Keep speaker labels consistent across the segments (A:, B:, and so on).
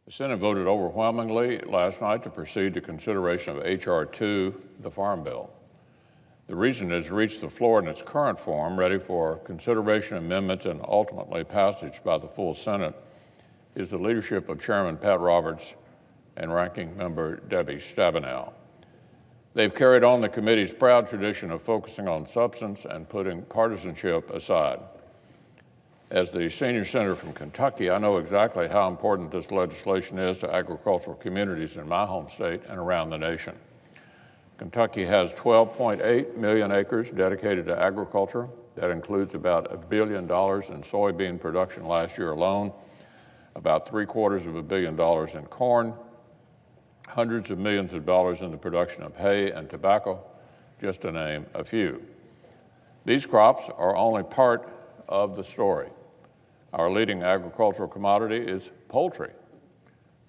A: The Senate voted overwhelmingly last night to proceed to consideration of H.R. 2, the Farm Bill. The reason it has reached the floor in its current form, ready for consideration, amendments, and ultimately passage by the full Senate, is the leadership of Chairman Pat Roberts and Ranking Member Debbie Stabenow. They've carried on the committee's proud tradition of focusing on substance and putting partisanship aside. As the senior senator from Kentucky, I know exactly how important this legislation is to agricultural communities in my home state and around the nation. Kentucky has 12.8 million acres dedicated to agriculture. That includes about $1 billion in soybean production last year alone, about $750 million in corn, hundreds of millions of dollars in the production of hay and tobacco, just to name a few. These crops are only part of the story. Our leading agricultural commodity is poultry,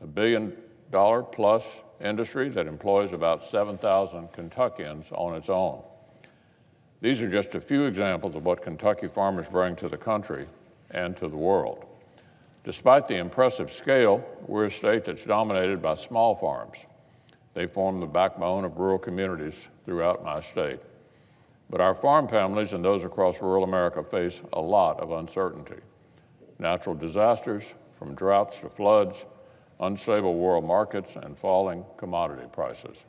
A: a $1 billion+ industry that employs about 7,000 Kentuckians on its own. These are just a few examples of what Kentucky farmers bring to the country and to the world. Despite the impressive scale, we're a state that's dominated by small farms. They form the backbone of rural communities throughout my state. But our farm families and those across rural America face a lot of uncertainty. Natural disasters, from droughts to floods, unstable world markets, and falling commodity prices.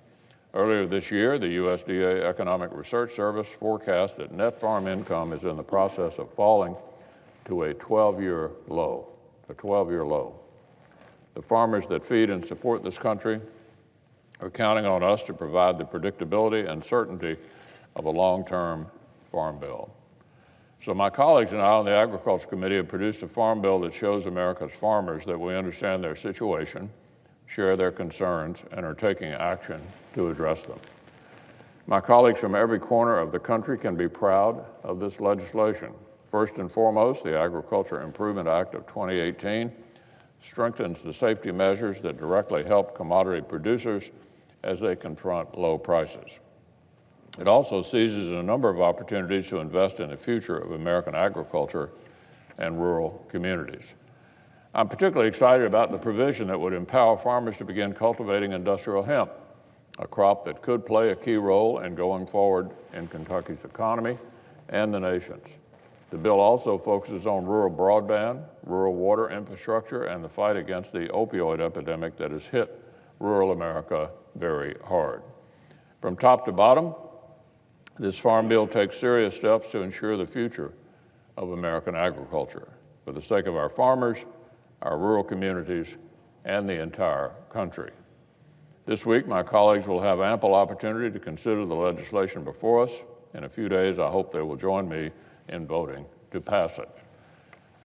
A: Earlier this year, the USDA Economic Research Service forecast that net farm income is in the process of falling to a 12-year low. The farmers that feed and support this country are counting on us to provide the predictability and certainty of a long-term farm bill. So my colleagues and I on the Agriculture Committee have produced a farm bill that shows America's farmers that we understand their situation, share their concerns, and are taking action to address them. My colleagues from every corner of the country can be proud of this legislation. First and foremost, the Agriculture Improvement Act of 2018 strengthens the safety measures that directly help commodity producers as they confront low prices. It also seizes a number of opportunities to invest in the future of American agriculture and rural communities. I'm particularly excited about the provision that would empower farmers to begin cultivating industrial hemp, a crop that could play a key role in going forward in Kentucky's economy and the nation's. The bill also focuses on rural broadband, rural water infrastructure, and the fight against the opioid epidemic that has hit rural America very hard. From top to bottom, this farm bill takes serious steps to ensure the future of American agriculture for the sake of our farmers, our rural communities, and the entire country. This week, my colleagues will have ample opportunity to consider the legislation before us. In a few days, I hope they will join me in voting to pass it.